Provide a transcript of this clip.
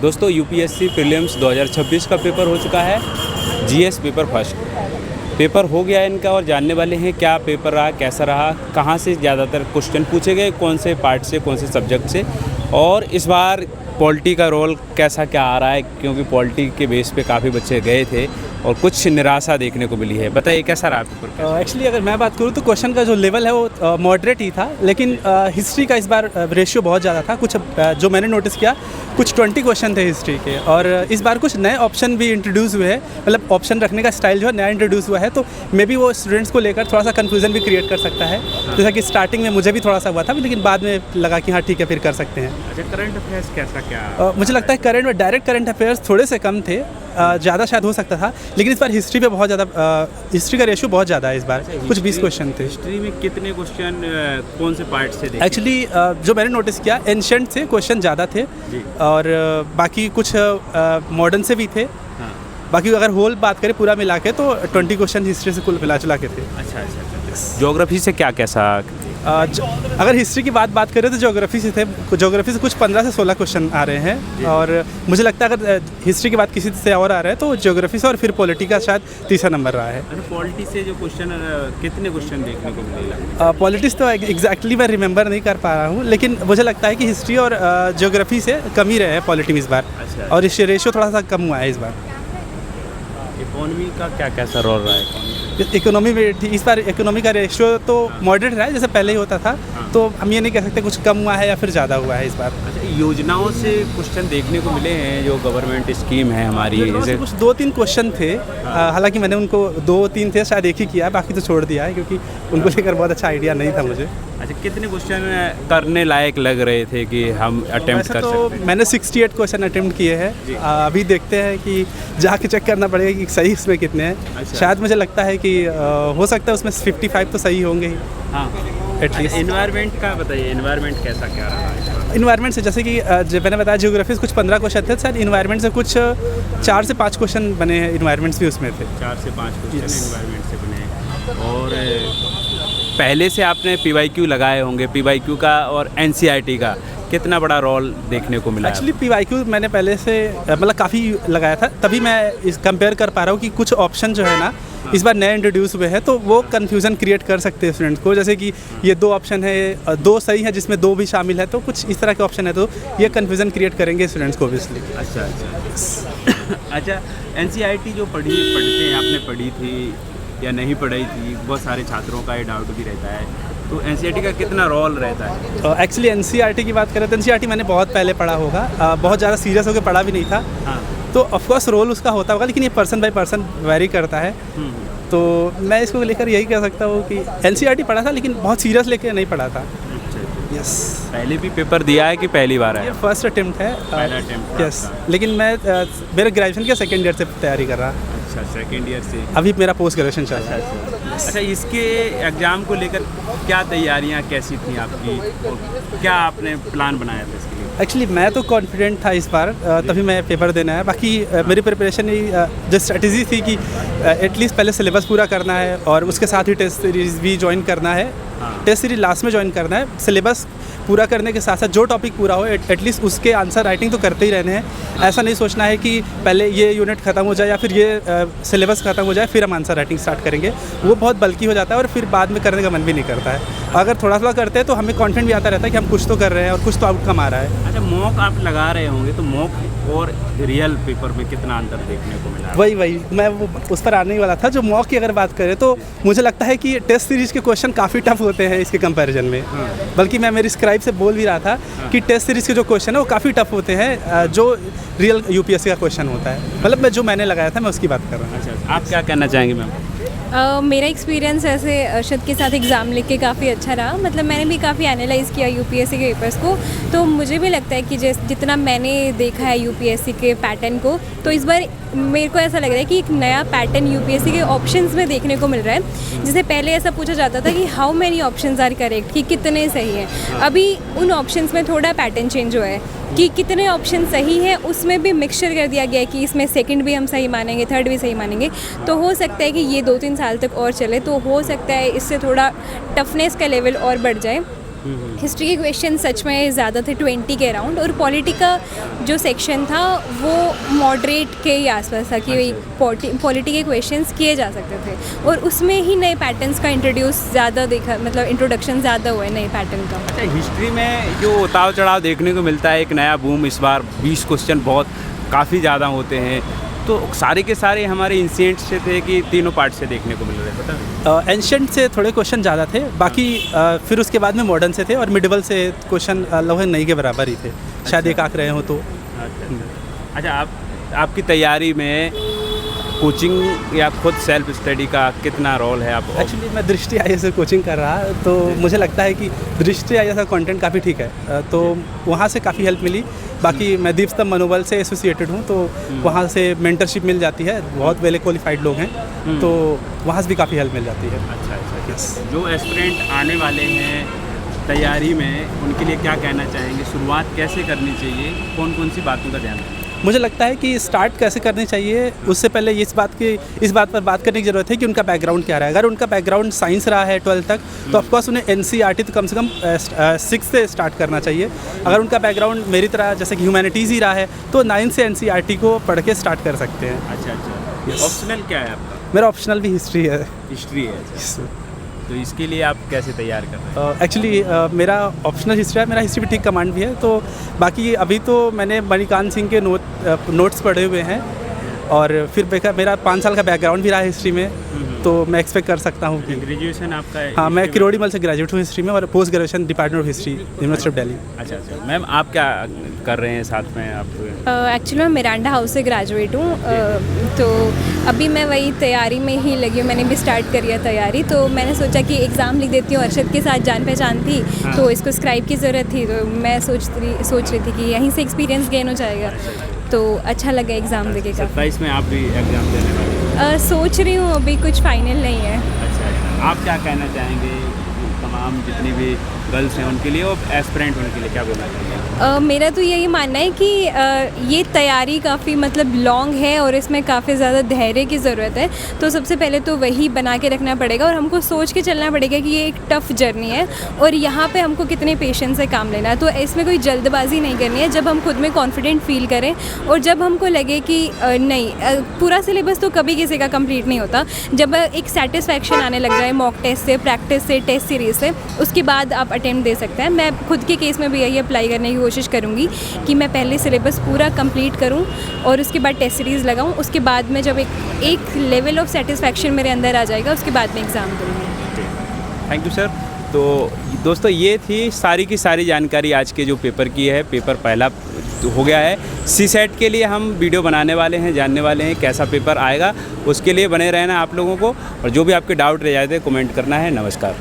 दोस्तों UPSC prelims 2026 का paper हो चुका है। जीएस पेपर फर्स्ट पेपर हो गया है इनका और जानने वाले हैं क्या पेपर रहा, कैसा रहा, कहाँ से ज़्यादातर क्वेश्चन पूछे गए, कौन से पार्ट से, कौन से सब्जेक्ट से, और इस बार पॉलिटी का रोल कैसा क्या आ रहा है, क्योंकि पॉलिटी के बेस पे काफ़ी बच्चे गए थे और कुछ निराशा देखने को मिली है। बताइए कैसा रहा पेपर? एक्चुअली अगर मैं बात करूँ तो क्वेश्चन का जो लेवल है वो मॉडरेट ही था, लेकिन हिस्ट्री का इस बार रेशियो बहुत ज़्यादा था। कुछ जो मैंने नोटिस किया, कुछ 20 क्वेश्चन थे हिस्ट्री के, और इस बार कुछ नए ऑप्शन भी इंट्रोड्यूस हुए हैं। मतलब ऑप्शन रखने का स्टाइल जो है नया इंट्रोड्यूस हुआ है, तो मे बी वो स्टूडेंट्स को लेकर थोड़ा सा कन्फ्यूजन भी क्रिएट कर सकता है। जैसा कि स्टार्टिंग में मुझे भी थोड़ा सा हुआ था, लेकिन बाद में लगा कि हाँ ठीक है, फिर कर सकते हैं। अच्छा, करंट अफेयर्स कैसा क्या? मुझे लगता है करंट में डायरेक्ट करंट अफेयर्स थोड़े से कम थे, ज़्यादा शायद हो सकता था, लेकिन इस बार हिस्ट्री पे बहुत ज़्यादा हिस्ट्री का रेशियो बहुत ज़्यादा है इस बार। कुछ 20 क्वेश्चन थे। हिस्ट्री में कितने क्वेश्चन कौन से पार्ट से देखे? एक्चुअली जो मैंने नोटिस किया, एंशिएंट से क्वेश्चन ज़्यादा थे और बाकी कुछ मॉडर्न से भी थे। हाँ। बाकी अगर होल बात करें पूरा मिला के तो 20 क्वेश्चन हिस्ट्री से कुल मिला चला के थे। अच्छा। ज्योग्राफी से क्या कैसा? अगर हिस्ट्री की बात करें तो ज्योग्राफी से कुछ 15 से 16 क्वेश्चन आ रहे हैं, और मुझे लगता है अगर हिस्ट्री की बात किसी से और आ रहा है तो ज्योग्राफी से, और फिर पॉलिटी का शायद तीसरा नंबर रहा है। पॉलिटी से जो क्वेश्चन, कितने क्वेश्चन देखने को मिलेगा? पॉलिटिक्स तो एग्जैक्टली मैं रिमेंबर नहीं कर पा रहा हूँ, लेकिन मुझे लगता है कि हिस्ट्री और ज्योग्राफी से कम ही रहे हैं पॉलिटी में इस बार। अच्छा। और इस रेशियो थोड़ा सा कम हुआ है इस बार। इकोनॉमी का क्या कैसा रोल रहा है? इकोनॉमी में इस बार इकोनॉमी का रेशियो तो मॉडरेट रहा है, जैसे पहले ही होता था। हाँ। तो हम ये नहीं कह सकते कुछ कम हुआ है या फिर ज़्यादा हुआ है इस बार। अच्छा, योजनाओं से क्वेश्चन देखने को मिले हैं, जो गवर्नमेंट स्कीम है हमारी, जैसे कुछ 2-3 क्वेश्चन थे। हालांकि मैंने उनको 2-3 थे शायद एक ही किया, बाकी तो छोड़ दिया है क्योंकि उनको लेकर बहुत अच्छा आइडिया नहीं था मुझे। अच्छा, कितने क्वेश्चन करने लायक लग रहे थे कि हम अटेम्प्ट कर सकते हैं? मैंने 68 क्वेश्चन अटेम्प्ट किए हैं। अभी देखते हैं कि जाके चेक करना पड़ेगा कि सही इसमें कितने हैं। अच्छा। शायद मुझे लगता है कि हो सकता है उसमें 55 तो सही होंगे ही। हाँ। एटलीस्ट एनवायरनमेंट का बताइए, एनवायरनमेंट कैसा क्या रहा है? इन्वायरमेंट से जैसे कि जो मैंने बताया, ज्योग्राफी से कुछ 15 क्वेश्चन थे, शायद इन्वायरमेंट से कुछ 4 से 5 क्वेश्चन बने हैं, इन्वायरमेंट्स भी उसमें थे। 4 से 5 क्वेश्चन एनवायरनमेंट से बने हैं। और पहले से आपने PYQ लगाए होंगे, PYQ का और NCERT का कितना बड़ा रोल देखने को मिला? एक्चुअली PYQ मैंने पहले से मतलब काफ़ी लगाया था, तभी मैं इस कंपेयर कर पा रहा हूँ कि कुछ ऑप्शन जो है ना इस बार नए इंट्रोड्यूस हुए हैं, तो वो कन्फ्यूज़न क्रिएट कर सकते हैं स्टूडेंट्स को। जैसे कि ये 2 ऑप्शन है, 2 सही है जिसमें 2 भी शामिल है, तो कुछ इस तरह के ऑप्शन है, तो ये कन्फ्यूज़न क्रिएट करेंगे स्टूडेंट्स को ऑब्वियसली। अच्छा। अच्छा, NCERT जो पढ़ते हैं, आपने पढ़ी थी या नहीं पढ़ाई थी? बहुत सारे छात्रों का ये डाउट भी रहता है, तो NCERT का कितना रोल रहता है? एक्चुअली NCERT की बात करें तो NCERT मैंने बहुत पहले पढ़ा होगा, बहुत ज़्यादा सीरियस होकर पढ़ा भी नहीं था। हाँ। तो ऑफकोर्स रोल उसका होता होगा, लेकिन ये पर्सन बाय पर्सन वेरी करता है। तो मैं इसको लेकर यही कह सकता हूँ कि NCERT पढ़ा था, लेकिन बहुत सीरियस लेकर नहीं पढ़ा था। यस। पहले भी पेपर दिया है कि पहली बार है? ये फर्स्ट अटेम्प्ट है। पहला अटेम्प्ट। यस, लेकिन मैं मेरे ग्रेजुएशन के सेकेंड ईयर से तैयारी कर रहा। अच्छा, सेकेंड ईयर से? अभी मेरा पोस्ट ग्रेजुएशन चल रहा है। अच्छा, इसके एग्ज़ाम को लेकर क्या तैयारियां कैसी थी आपकी, और क्या आपने प्लान बनाया था इसके लिए? एक्चुअली मैं तो कॉन्फिडेंट था इस बार, तभी मैं पेपर देना है। बाकी मेरी प्रिपरेशन जो स्ट्रेटजी थी कि एटलीस्ट पहले सिलेबस पूरा करना है और उसके साथ ही टेस्ट सीरीज़ भी ज्वाइन करना है। हाँ। टेस्ट सीरीज लास्ट में ज्वाइन करना है। सिलेबस पूरा करने के साथ साथ जो टॉपिक पूरा हो एटलीस्ट उसके आंसर राइटिंग तो करते ही रहने हैं। ऐसा नहीं सोचना है कि पहले ये यूनिट ख़त्म हो जाए या फिर ये सिलेबस ख़त्म हो जाए फिर हम आंसर राइटिंग स्टार्ट करेंगे। वो बहुत बल्कि हो जाता है और फिर बाद में करने का मन भी नहीं करता है। अगर थोड़ा थोड़ा करते हैं तो हमें कॉन्फिडेंट भी आता रहता है कि हम कुछ तो कर रहे हैं और कुछ तो आउटकम आ रहा है। अच्छा, मॉक आप लगा रहे होंगे, तो मॉक और रियल पेपर में कितना अंतर देखने को मिला? वही मैं वो उस पर आने ही वाला था। जो मॉक की अगर बात करें तो मुझे लगता है कि टेस्ट सीरीज़ के क्वेश्चन काफ़ी टफ होते हैं इसके कंपैरिजन में। बल्कि मैं मेरी स्क्राइब से बोल भी रहा था कि टेस्ट सीरीज़ के जो क्वेश्चन है वो काफ़ी टफ होते हैं जो रियल यूपीएससी का क्वेश्चन होता है। मतलब जो मैंने लगाया था मैं उसकी बात कर रहा हूँ। अच्छा, आप क्या कहना चाहेंगे मैम? मेरा एक्सपीरियंस ऐसे अर्शद के साथ एग्ज़ाम लिख के काफ़ी अच्छा रहा। मतलब मैंने भी काफ़ी एनालाइज़ किया यूपीएससी के पेपर्स को, तो मुझे भी लगता है कि जितना मैंने देखा है यूपीएससी के पैटर्न को, तो इस बार मेरे को ऐसा लग रहा है कि एक नया पैटर्न यूपीएससी के ऑप्शंस में देखने को मिल रहा है। जैसे पहले ऐसा पूछा जाता था कि how many options are correct, कि कितने सही हैं। अभी उन ऑप्शंस में थोड़ा पैटर्न चेंज हुआ है कि कितने ऑप्शन सही हैं, उसमें भी मिक्सचर कर दिया गया है कि इसमें सेकंड भी हम सही मानेंगे, थर्ड भी सही मानेंगे। तो हो सकता है कि ये 2-3 साल तक और चले, तो हो सकता है इससे थोड़ा टफनेस का लेवल और बढ़ जाए। हिस्ट्री के क्वेश्चन सच में ज़्यादा थे, 20 के अराउंड, और पॉलिटी का जो सेक्शन था वो मॉडरेट के ही आसपास था कि वही पॉलिटी के क्वेश्चंस किए जा सकते थे, और उसमें ही नए पैटर्न्स का इंट्रोड्यूस ज़्यादा देखा, मतलब इंट्रोडक्शन ज़्यादा हुआ है नए पैटर्न का। अच्छा, हिस्ट्री में जो उतार चढ़ाव देखने को मिलता है, एक नया बूम इस बार 20 क्वेश्चन बहुत काफ़ी ज़्यादा होते हैं, तो सारे के सारे हमारे इंसिडेंट से थे कि तीनों पार्ट से देखने को मिल रहे हैं, पता? एंशंट से थोड़े क्वेश्चन ज़्यादा थे, बाकी फिर उसके बाद में मॉडर्न से थे, और मिडिवल से क्वेश्चन लगभग नहीं के बराबर ही थे, शायद एक आंक रहे हो तो। अच्छा, आपकी तैयारी में कोचिंग या खुद सेल्फ स्टडी का कितना रोल है? आप एक्चुअली मैं दृष्टि आई से कोचिंग कर रहा, तो मुझे लगता है कि दृष्टि आई का कंटेंट काफ़ी ठीक है, तो वहाँ से काफ़ी हेल्प मिली। बाकी मैं दीपस्तंभ मनोबल से एसोसिएटेड हूँ, तो वहाँ से मेंटरशिप मिल जाती है, बहुत वेल क्वालिफाइड लोग हैं, तो वहाँ से भी काफ़ी हेल्प मिल जाती है। अच्छा, यस। जो एस्पिरेंट आने वाले हैं तैयारी में, उनके लिए क्या कहना चाहेंगे? शुरुआत कैसे करनी चाहिए? कौन कौन सी बातों का ध्यान रखें? मुझे लगता है कि स्टार्ट कैसे करनी चाहिए, उससे पहले इस बात पर बात करने की ज़रूरत है कि उनका बैकग्राउंड क्या रहा है। अगर उनका बैकग्राउंड साइंस रहा है 12th तक, तो ऑफकोर्स उन्हें NCERT तो कम से कम 6 से स्टार्ट करना चाहिए। अगर उनका बैकग्राउंड मेरी तरह जैसे कि ह्यूमैनिटीज़ ही रहा है, तो 9 से NCERT को पढ़ के स्टार्ट कर सकते हैं। अच्छा, ऑप्शनल क्या है आपका? मेरा ऑप्शनल भी हिस्ट्री है। हिस्ट्री है, तो इसके लिए आप कैसे तैयार कर रहे हैं? एक्चुअली मेरा ऑप्शनल हिस्ट्री है, मेरा हिस्ट्री भी ठीक कमांड भी है, तो बाकी अभी तो मैंने मणिकांत सिंह के नोट्स पढ़े हुए हैं, और फिर मेरा 5 साल का बैकग्राउंड भी रहा है हिस्ट्री में, तो मैं एक्सपेक्ट कर सकता हूँ कि ग्रेजुएशन आपका है? हाँ, मैं किरोड़ी मल से ग्रेजुएट हूँ हिस्ट्री में, और post graduation department of history, university of Delhi. अच्छा, मैम आप क्या कर रहे हैं साथ में? आप एक्चुअली मैं मिरांडा हाउस से ग्रेजुएट हूँ, तो अभी मैं वही तैयारी में ही लगी हूँ, मैंने भी स्टार्ट करी है तैयारी, तो मैंने सोचा कि एग्ज़ाम लिख देती हूँ, अर्शद के साथ जान पहचान थी, तो इसको स्क्राइब की ज़रूरत थी, तो मैं सोच रही थी कि यहीं से एक्सपीरियंस गेन हो जाएगा, तो अच्छा लगा एग्ज़ाम देके। 27 में आप भी एग्ज़ाम देने वाले? सोच रही हूँ, अभी कुछ फाइनल नहीं है। अच्छा, आप क्या कहना चाहेंगे तमाम जितनी भी गर्ल्स हैं उनके लिए और एस्पिरेंट उनके लिए क्या बोलना चाहिए? मेरा तो यही मानना है कि ये तैयारी काफ़ी मतलब लॉन्ग है, और इसमें काफ़ी ज़्यादा धैर्य की ज़रूरत है, तो सबसे पहले तो वही बना के रखना पड़ेगा, और हमको सोच के चलना पड़ेगा कि ये एक टफ़ जर्नी है, और यहाँ पे हमको कितने पेशेंस से काम लेना है, तो इसमें कोई जल्दबाजी नहीं करनी है। जब हम खुद में कॉन्फिडेंट फील करें, और जब हमको लगे कि नहीं, पूरा सिलेबस तो कभी किसी का कंप्लीट नहीं होता, जब एक सेटिस्फैक्शन आने लग जाए मॉक टेस्ट से, प्रैक्टिस से, टेस्ट सीरीज से, उसके बाद आप अटेम्प्ट दे सकते हैं। मैं खुद के केस में भी यही अप्लाई करने की कोशिश करूँगी कि मैं पहले सिलेबस पूरा कंप्लीट करूँ, और उसके बाद टेस्ट सीरीज़ लगाऊँ, उसके बाद में जब एक लेवल ऑफ सेटिस्फैक्शन मेरे अंदर आ जाएगा, उसके बाद में एग्ज़ाम दूँगी। Thank you sir. तो दोस्तों, ये थी सारी की सारी जानकारी आज के जो पेपर की है। पेपर पहला हो गया है, CSET के लिए हम वीडियो बनाने वाले हैं, जानने वाले हैं कैसा पेपर आएगा, उसके लिए बने रहना आप लोगों को, और जो भी आपके डाउट रह जाते हैं कमेंट करना है। नमस्कार।